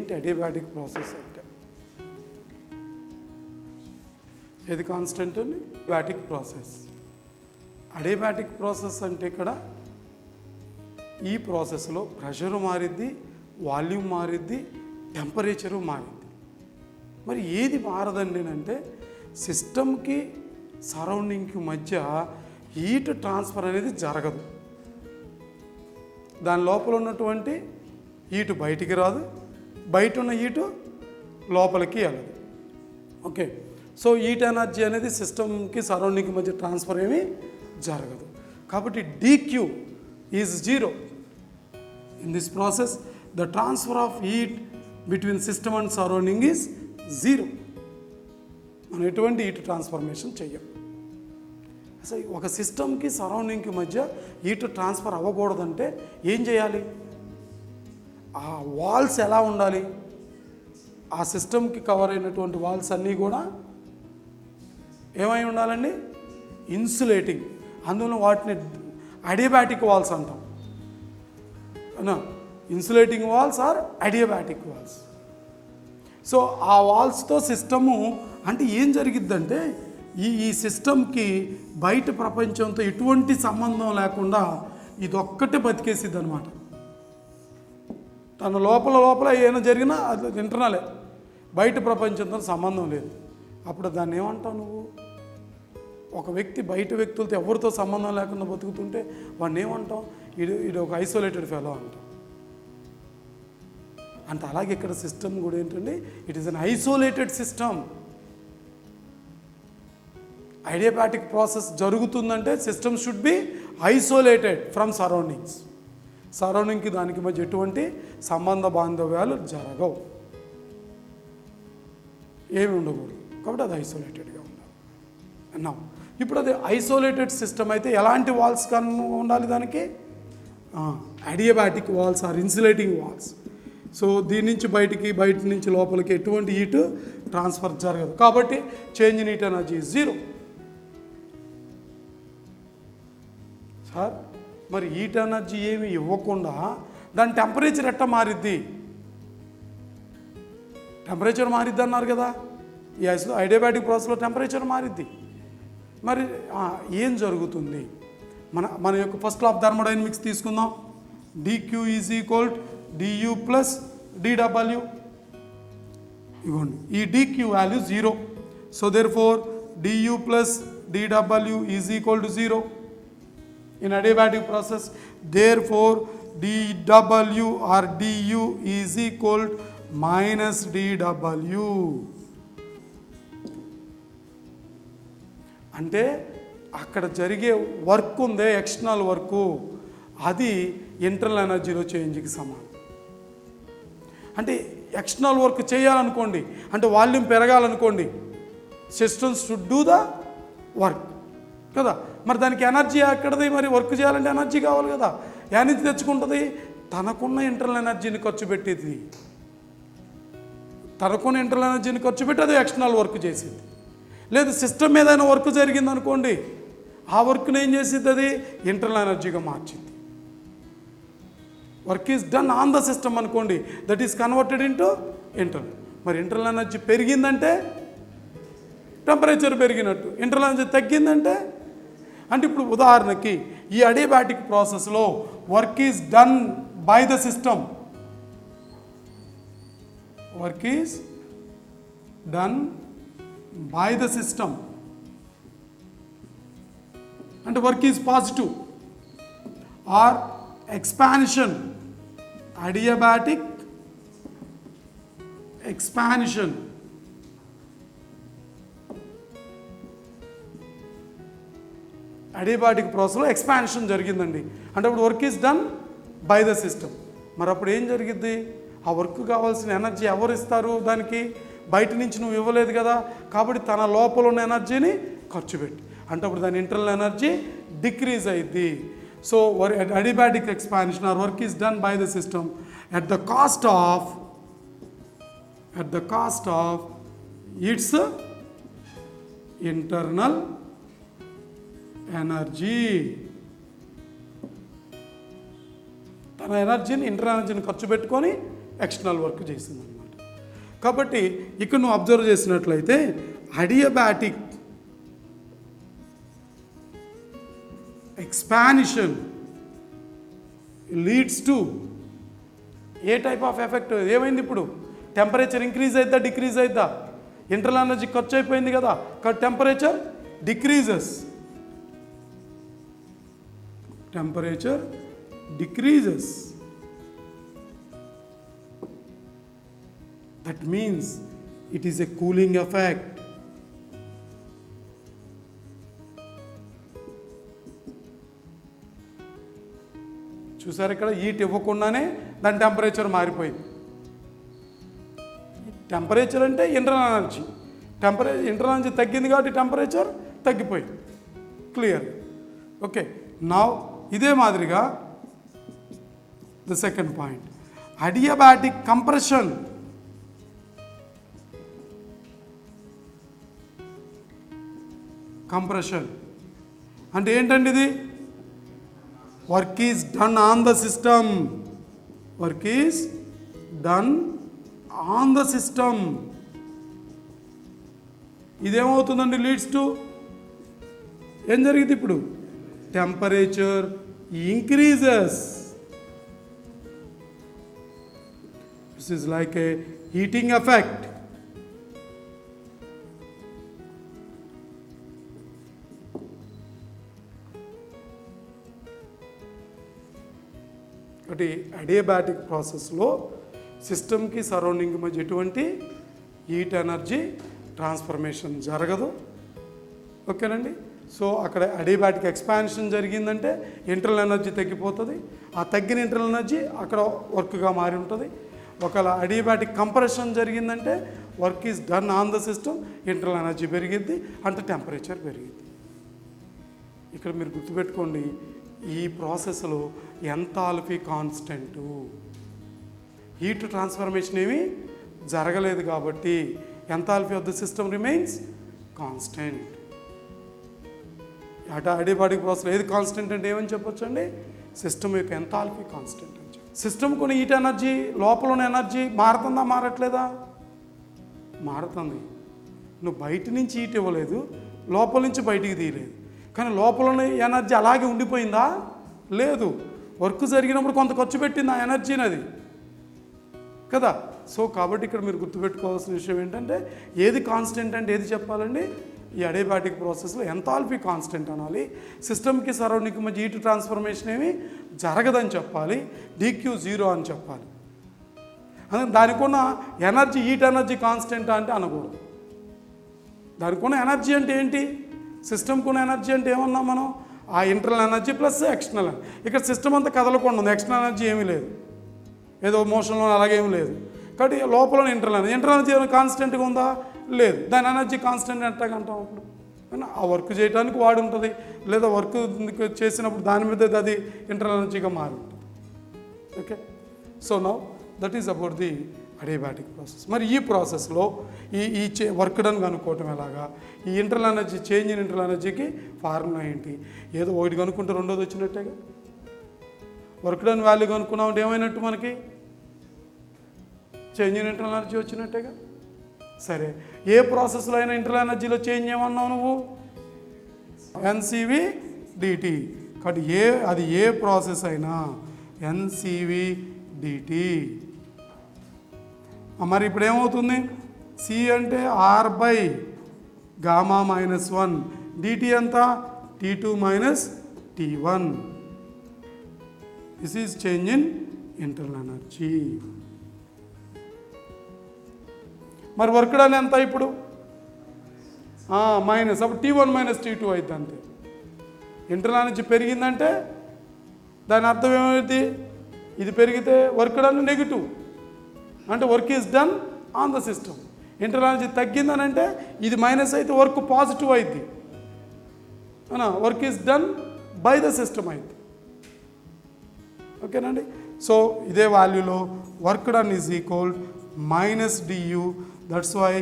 ఏంటి adiabatic process అంటే? ఏది కాన్స్టెంట్ అని? Adiabatic process. అడియాబాటిక్ ప్రాసెస్ అంటే ఇక్కడ ఈ ప్రాసెస్లో ప్రెషరు మారిద్ది, వాల్యూమ్ మారిద్ది, టెంపరేచరు మారిద్ది. మరి ఏది మారదండి అంటే సిస్టమ్కి సరౌండింగ్కి మధ్య హీట్ ట్రాన్స్ఫర్ అనేది జరగదు. దాని లోపల ఉన్నటువంటి హీటు బయటికి రాదు, బయట ఉన్న హీటు లోపలికి వెళ్ళదు. ఓకే, సో హీట్ ఎనర్జీ అనేది సిస్టమ్కి సరౌండింగ్కి మధ్య ట్రాన్స్ఫర్ ఏమీ జరగదు. కాబట్టి dQ is 0. In this process the transfer of heat between system and surrounding is 0. మనం ఎటువంటి హీట్ ట్రాన్స్ఫర్మేషన్ చెయ్యం. అసలు ఒక సిస్టమ్కి సరౌండింగ్కి మధ్య హీట్ ట్రాన్స్ఫర్ అవ్వకూడదంటే ఏం చేయాలి? ఆ వాల్స్ ఎలా ఉండాలి? ఆ సిస్టమ్కి కవర్ అయినటువంటి వాల్స్ అన్నీ కూడా ఏమై ఉండాలండి? ఇన్సులేటింగ్. అందులో వాటిని అడియాబాటిక్ వాల్స్ అంటాం. Insulating walls or adiabatic walls. So ఆ వాల్స్తో సిస్టము అంటే ఏం జరిగిద్దంటే ఈ సిస్టమ్కి బయట ప్రపంచంతో ఎటువంటి సంబంధం లేకుండా ఇదొక్కటే బతికేసిద్ది అనమాట. తన లోపల ఏమైనా జరిగినా అది ఇంటర్నలే, బయట ప్రపంచంతో సంబంధం లేదు. అప్పుడు దాన్ని ఏమంటావు నువ్వు? ఒక వ్యక్తి బయట వ్యక్తులతో ఎవరితో సంబంధం లేకుండా బతుకుతుంటే వాడిని ఏమంటాం? ఇది ఒక ఐసోలేటెడ్ ఫెలో అంటాం. అంటే అలాగే ఇక్కడ సిస్టమ్ కూడా ఏంటండి, it is an isolated system. Adiabatic process జరుగుతుందంటే system should be isolated from surroundings. సరౌండింగ్కి దానికి మధ్య ఎటువంటి సంబంధ బాంధవ్యాలు జరగవు, ఏమి ఉండకూడదు. కాబట్టి అది ఐసోలేటెడ్గా ఉండాలి అన్నాం. ఇప్పుడు అది ఐసోలేటెడ్ సిస్టమ్ అయితే ఎలాంటి వాల్స్ ఉండాలి దానికి? Adiabatic walls or insulating walls. So దీని నుంచి బయట నుంచి లోపలికి ఎటువంటి హీట్ ట్రాన్స్ఫర్ జరగదు. కాబట్టి change in heat energy 0. Sir మరి హీట్ ఎనర్జీ ఏమి ఇవ్వకుండా దాని టెంపరేచర్ ఎట్లా మారిద్ది? టెంపరేచర్ మారిద్ది అన్నారు కదా. ఈ అడియాబాటిక్ ప్రాసెస్లో టెంపరేచర్ మారిద్ది. మరి ఏం జరుగుతుంది? మన యొక్క ఫస్ట్ లా ఆఫ్ థర్మోడైనమిక్స్ తీసుకుందాం. dQ is equal du plus dW. ఇగోండి, ఈ dQ value 0. So therefore du plus dW is equal to 0 in adiabatic process. Therefore dW or du is equal minus dW. అంటే అక్కడ జరిగే work ఉందే, external work, అది internal ఎనర్జీలో చేంజ్కి సమానం. అంటే ఎక్స్టర్నల్ వర్క్ చేయాలనుకోండి, అంటే వాల్యూమ్ పెరగాలనుకోండి, systems should do the work కదా. మరి దానికి ఎనర్జీ ఎక్కడది? మరి వర్క్ చేయాలంటే ఎనర్జీ కావాలి కదా. ఎనర్జీ తెచ్చుకుంటుంది తనకున్న ఇంటర్నల్ ఎనర్జీని ఖర్చు పెట్టేది. తనకున్న ఇంటర్నల్ ఎనర్జీని ఖర్చు పెట్టి అది ఎక్స్టర్నల్ వర్క్ చేసేది. లేదు సిస్టమ్ ఏదైనా వర్క్ జరిగింది అనుకోండి, ఆ వర్క్ని ఏం చేసిద్ది? అది ఇంటర్నల్ ఎనర్జీగా మార్చింది. Work is done on the system అనుకోండి, that is converted into internal. మరి ఇంటర్నల్ ఎనర్జీ పెరిగిందంటే టెంపరేచర్ పెరిగినట్టు, ఇంటర్నల్ ఎనర్జీ తగ్గిందంటే అంటే ఇప్పుడు ఉదాహరణకి ఈ అడియాబాటిక్ ప్రాసెస్లో work is done by the system. Work is done by the system అంటే work is positive or expansion. Adiabatic expansion. Adiabatic ప్రాసెస్లో ఎక్స్పాన్షన్ జరిగిందండి అంటే అప్పుడు work is done by the system. మరి అప్పుడు ఏం జరిగిద్ది? ఆ వర్క్ కావాల్సిన ఎనర్జీ ఎవరు ఇస్తారు? దానికి బయట నుంచి నువ్వు ఇవ్వలేదు కదా. కాబట్టి తన లోపల ఉన్న ఎనర్జీని ఖర్చు పెట్టి, అంటే అప్పుడు దాని ఇంటర్నల్ ఎనర్జీ డిక్రీజ్ అయింది. So adiabatic expansion or work is done by the system at the cost of its internal energy. తన ఎనర్జీని ఇంటర్నల్ ఎనర్జీని ఖర్చు పెట్టుకొని ఎక్స్టర్నల్ వర్క్ చేసింది. కాబట్టి ఇక్కడ నువ్వు అబ్జర్వ్ చేసినట్లయితే adiabatic expansion leads to A type of effect? ఏమైంది ఇప్పుడు? టెంపరేచర్ ఇంక్రీజ్ అవుతా డిక్రీజ్ అవుతా? ఇంటర్నల్ ఎనర్జీ ఖర్చు అయిపోయింది కదా, temperature decreases. Temperature decreases. That means it is a cooling effect. చూసారు ఇక్కడ హీట్ ఇవ్వకుండానే దాని టెంపరేచర్ మారిపోయింది. టెంపరేచర్ అంటే ఇంటర్నల్ ఎనర్జీ. ఇంటర్నల్ ఎనర్జీ తగ్గింది కాబట్టి టెంపరేచర్ తగ్గిపోయింది. క్లియర్? ఓకే. నౌ ఇదే మాదిరిగా the second point, adiabatic compression. Compression అంటే ఏంటండి ఇది? Work is done on the system. Work is done on the system. ఇదేమవుతుందండి? లీడ్స్ టు ఏం జరిగింది ఇప్పుడు? Temperature increases. This is like a heating effect. ఒకటి అడియాబాటిక్ ప్రాసెస్లో సిస్టమ్కి సరౌండింగ్ మధ్య ఎటువంటి హీట్ ఎనర్జీ ట్రాన్స్ఫర్మేషన్ జరగదు. ఓకేనండి. సో అక్కడ అడియాబాటిక్ ఎక్స్పాన్షన్ జరిగిందంటే ఇంటర్నల్ ఎనర్జీ తగ్గిపోతుంది. ఆ తగ్గిన ఇంటర్నల్ ఎనర్జీ అక్కడ వర్క్గా మారి ఉంటుంది. ఒకవేళ అడియాబాటిక్ కంప్రెషన్ జరిగిందంటే work is done on the system, internal energy పెరిగిద్ది, అంటే టెంపరేచర్ పెరిగిద్ది. ఇక్కడ మీరు గుర్తుపెట్టుకోండి, ఈ ప్రాసెస్లో ఎంథాల్పీ కాన్స్టెంటు, హీట్ ట్రాన్స్ఫర్మేషన్ ఏమీ జరగలేదు కాబట్టి enthalpy of the system remains constant. Adiabatic process ఏది కాన్స్టెంట్ అంటే ఏమని చెప్పొచ్చు అండి? సిస్టమ్ యొక్క ఎంథాల్పీ కాన్స్టెంట్ అని చెప్పి. సిస్టమ్ కొన్ని హీట్ ఎనర్జీ, లోపల ఉన్న ఎనర్జీ మారుతుందా మారట్లేదా? మారుతుంది. నువ్వు బయట నుంచి హీట్ ఇవ్వలేదు, లోపల నుంచి బయటికి తీయలేదు, కానీ లోపల ఉన్న ఎనర్జీ అలాగే ఉండిపోయిందా? లేదు. వర్క్ జరిగినప్పుడు కొంత ఖర్చు పెట్టింది ఆ ఎనర్జీని, అది కదా. సో కాబట్టి ఇక్కడ మీరు గుర్తుపెట్టుకోవాల్సిన విషయం ఏంటంటే, ఏది కాన్స్టెంట్ అంటే ఏది చెప్పాలండి? ఈ అడియాబాటిక్ ప్రాసెస్లో ఎంథాల్పీ కాన్స్టెంట్ అనాలి. సిస్టమ్కి సరౌండింగ్కి మధ్య హీట్ ట్రాన్స్ఫర్మేషన్ ఏమి జరగదని చెప్పాలి. DQ 0 అని చెప్పాలి. అందుకని దానికి ఉన్న ఎనర్జీ, హీట్ ఎనర్జీ కాన్స్టెంట్ అంటే అనకూడదు. దానికి ఉన్న ఎనర్జీ అంటే ఏంటి? సిస్టమ్కి ఉన్న ఎనర్జీ అంటే ఏమన్నాం మనం? ఆ ఇంటర్నల్ ఎనర్జీ ప్లస్ ఎక్స్టర్నల్. ఇక్కడ సిస్టమ్ అంతా కదలకుండా ఉంది, ఎక్స్టర్నల్ ఎనర్జీ ఏమీ లేదు, ఏదో మోషన్లో అలాగేమీ లేదు. కాబట్టి లోపల ఇంటర్నల్ ఎనర్జీ ఏమైనా కాన్స్టెంట్గా ఉందా? లేదు. దాని ఎనర్జీ కాన్స్టెంట్ ఎట్టాగంటాం అప్పుడు? ఆ వర్క్ చేయడానికి వాడు ఉంటుంది, లేదా వర్క్ చేసినప్పుడు దాని మీద అది ఇంటర్నల్ ఎనర్జీగా మారి ఉంటుంది. Okay. So now that is about the adiabatic process. మరి ఈ ప్రాసెస్లో ఈ వర్క్ డన్ కనుక్కోవటం ఎలాగా? ఈ internal energy, change in internal ఎనర్జీకి ఫార్ములా ఏంటి? ఏదో ఒకటి కనుక్కుంటే రెండోది వచ్చినట్టేగా. వర్క్ డన్ వాల్యూ కనుక్కున్నామంటే ఏమైనట్టు? మనకి చేంజ్ ఇన్ ఇంటర్నల్ ఎనర్జీ వచ్చినట్టేగా. సరే, ఏ ప్రాసెస్లో అయినా ఇంటర్నల్ ఎనర్జీలో చేంజ్ ఏమన్నావు నువ్వు? NCV/dt. కాబట్టి అది ఏ ప్రాసెస్ అయినా NCV/dt. మరి ఇప్పుడు ఏమవుతుంది? C అంటే R/γ-1, dt ఎంత? T2 - T1. This is change in internal energy. మరి వర్క్ డన్ ఎంత ఇప్పుడు? మైనస్. అప్పుడు T1 - T2 అవుతుంది అంతే. ఇంటర్నల్ ఎనర్జీ పెరిగిందంటే దాని అర్థం ఏమైంది? ఇది పెరిగితే వర్క్ డన్ నెగిటివ్, అంటే work is done on the system. Internal energy తగ్గిందని అంటే ఇది మైనస్ అయితే వర్క్ పాజిటివ్ అయింది, work is done by the system అయింది. ఓకేనండి. సో ఇదే వాల్యూలో work done is equal -du. That's why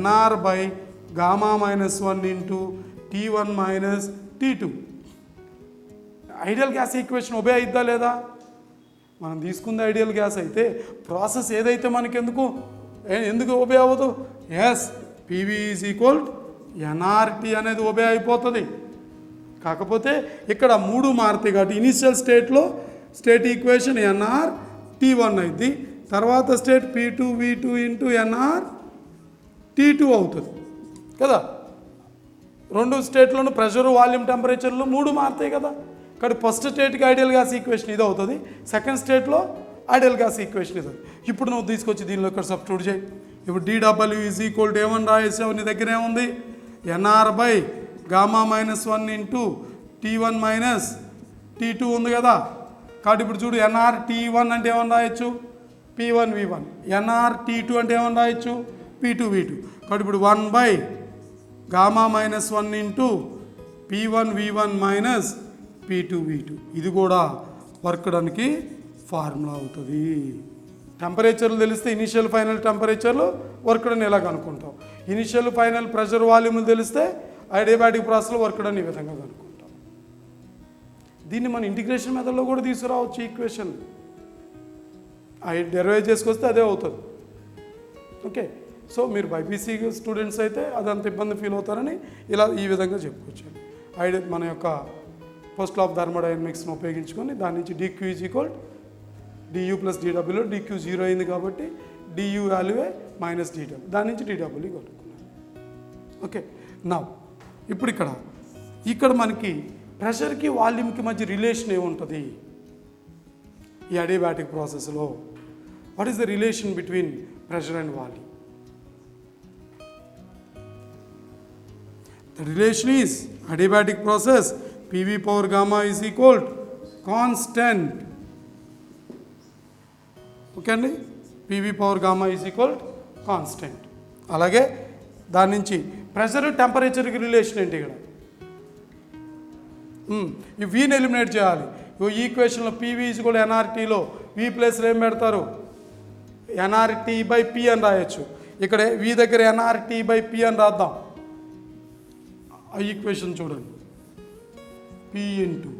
NR/γ-1 into T1 - T2. Ideal gas equation obey అయిద్దా లేదా? మనం తీసుకుంది ఐడియల్ గ్యాస్ అయితే ప్రాసెస్ ఏదైతే మనకెందుకు? ఎందుకు ఒబే అవ్వదు? Yes, PV is equal NRT అనేది ఒబే అయిపోతుంది. కాకపోతే ఇక్కడ 3 మారుతాయి కాబట్టి ఇనిషియల్ స్టేట్లో స్టేట్ ఈక్వేషన్ ఎన్ఆర్ T1 అయింది, తర్వాత state P2 V2 into NR T2 అవుతుంది కదా. 2 స్టేట్లోనూ ప్రెషరు, వాల్యూమ్, టెంపరేచర్లు 3 మారుతాయి కదా. కాబట్టి ఫస్ట్ స్టేట్కి ఐడియల్ గ్యాస్ ఈక్వేషన్ ఇది అవుతుంది, సెకండ్ స్టేట్లో ఐడియల్ గ్యాస్ ఈక్వేషన్ ఇది. ఇప్పుడు నువ్వు తీసుకొచ్చి దీనిలో ఇక్కడ సబ్స్టిట్యూట్ చేయి. ఇప్పుడు DW ఈజ్ ఈక్వల్ టు ఏమని రాయేసావు? నీ దగ్గర ఏముంది? NR by gamma -1 into T1 minus T2 ఉంది కదా. కాబట్టి ఇప్పుడు చూడు, ఎన్ఆర్ T1 అంటే ఏమని రాయొచ్చు? P1 V1. ఎన్ఆర్ T2 అంటే ఏమని రాయొచ్చు? P2 V2. కాబట్టి ఇప్పుడు 1 by gamma -1 into P1 V1 minus P2 V2. ఇది కూడా వర్క్ డన్కి ఫార్ములా అవుతుంది. టెంపరేచర్లు తెలిస్తే ఇనిషియల్ ఫైనల్ టెంపరేచర్లు వర్క్ డన్ ఎలా కనుక్కుంటాం. ఇనిషియల్ ఫైనల్ ప్రెషర్ వాల్యూమ్లు తెలిస్తే అడియాబాటిక్ ప్రాసెస్లో వర్క్ డన్ ఈ విధంగా కనుక్కుంటాం. దీన్ని మన ఇంటిగ్రేషన్ మెథడ్లో కూడా తీసుకురావచ్చు ఈక్వేషన్. అవి డెరైవ్ చేసుకొస్తే అదే అవుతుంది. ఓకే, సో మీరు బైపీసీ స్టూడెంట్స్ అయితే అదంత ఇబ్బంది ఫీల్ అవుతారని ఇలా ఈ విధంగా చెప్పుకోవచ్చు. మన యొక్క ఫస్ట్ లా ఆఫ్ థర్మోడైనమిక్స్ని ఉపయోగించుకొని దాని నుంచి DQ is equal DU plus DW, DQ 0 అయింది కాబట్టి DU వాల్యూవే మైనస్ DW, దాని నుంచి DW కొట్టుకున్నాను. ఓకే, నా ఇప్పుడు ఇక్కడ మనకి ప్రెషర్కి వాల్యూమ్కి మధ్య రిలేషన్ ఏముంటుంది ఈ అడియాబాటిక్ ప్రాసెస్లో? What is the relation between pressure and volume? The relation is adiabatic process PV power gamma is equal to constant. Okay అండి, PV power gamma is equal constant. అలాగే దాని నుంచి ప్రెషర్ టెంపరేచర్కి రిలేషన్ ఏంటి? ఇక్కడ ఈ వీని ఎలిమినేట్ చేయాలి. ఈ ఈక్వేషన్లో PV ఈజ్ ఈక్వల్ ఎన్ఆర్టీలో V ప్లేస్లో ఏం పెడతారు? ఎన్ఆర్టీ బై P అని రాయొచ్చు. ఇక్కడ V దగ్గర ఎన్ఆర్టీ బై P అని రాద్దాం. ఆ ఈక్వేషన్ చూడండి, P into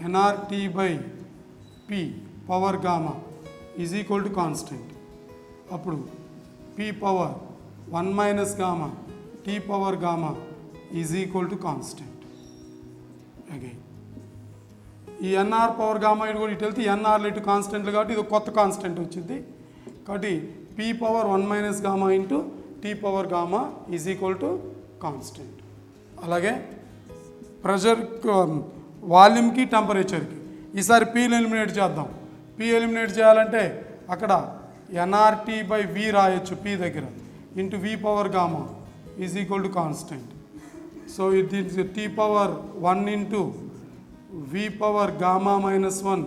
NRT by P power gamma is equal to constant. అప్పుడు P power 1 minus gamma T power gamma is equal to constant. Again ఈ ఎన్ఆర్ పవర్ గామా ఇటు కూడా ఇటు వెళ్తే ఎన్ఆర్లు ఇటు కాన్స్టెంట్లు కాబట్టి ఇది కొత్త కాన్స్టెంట్ వచ్చింది. కాబట్టి P power 1 minus gamma into T power gamma is equal to constant. అలాగే ప్రెషర్, వాల్యూమ్కి, టెంపరేచర్కి ఈసారి Pని ఎలిమినేట్ చేద్దాం. P ఎలిమినేట్ చేయాలంటే అక్కడ ఎన్ఆర్టీ బై V రాయొచ్చు P దగ్గర into V power gamma is equal to constant. So ఇది T power 1 into V power gamma -1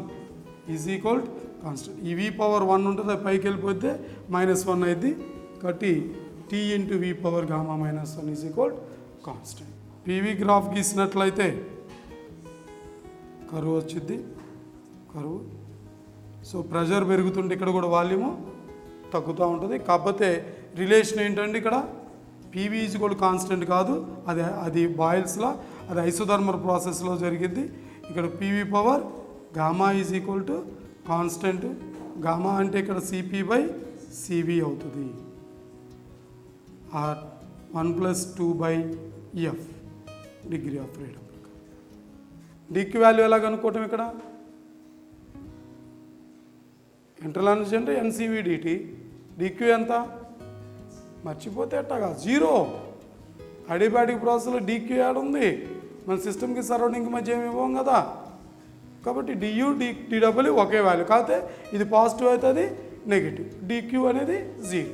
is equal to constant. ఈ V power 1 ఉంటుంది, పైకి వెళ్ళిపోతే -1 అయింది. కాబట్టి T into V power gamma -1 is equal constant. PV graph గీసినట్లయితే curve వచ్చింది, కరువు. సో ప్రెషర్ పెరుగుతుంటే ఇక్కడ కూడా వాల్యూము తగ్గుతూ ఉంటుంది. కాకపోతే రిలేషన్ ఏంటంటే ఇక్కడ PV ఈజ్ కూడా కాన్స్టెంట్ కాదు, అది బాయిల్స్లా, అది ఐసోథర్మల్ ప్రాసెస్లో జరిగింది. ఇక్కడ PV power gamma is equal to constant. Gamma అంటే ఇక్కడ CP బై CV అవుతుంది. Or 1+2/F degree of freedom. DQ value ఎలా కనుక్కోవటం? ఇక్కడ ఇంటర్నల్ ఎనర్జీ అంటే NCV/dt. DQ ఎంత? మర్చిపోతే ఎట్టగా 0. అడియాబాటిక్ ప్రాసెస్లో DQ యాడ్ ఉంది, మన సిస్టమ్కి సరౌండింగ్కి మధ్య ఏమి ఇవ్వం కదా. కాబట్టి DU DW ఒకే వాల్యూ. కాకపోతే ఇది పాజిటివ్ అవుతుంది, నెగిటివ్. DQ అనేది 0.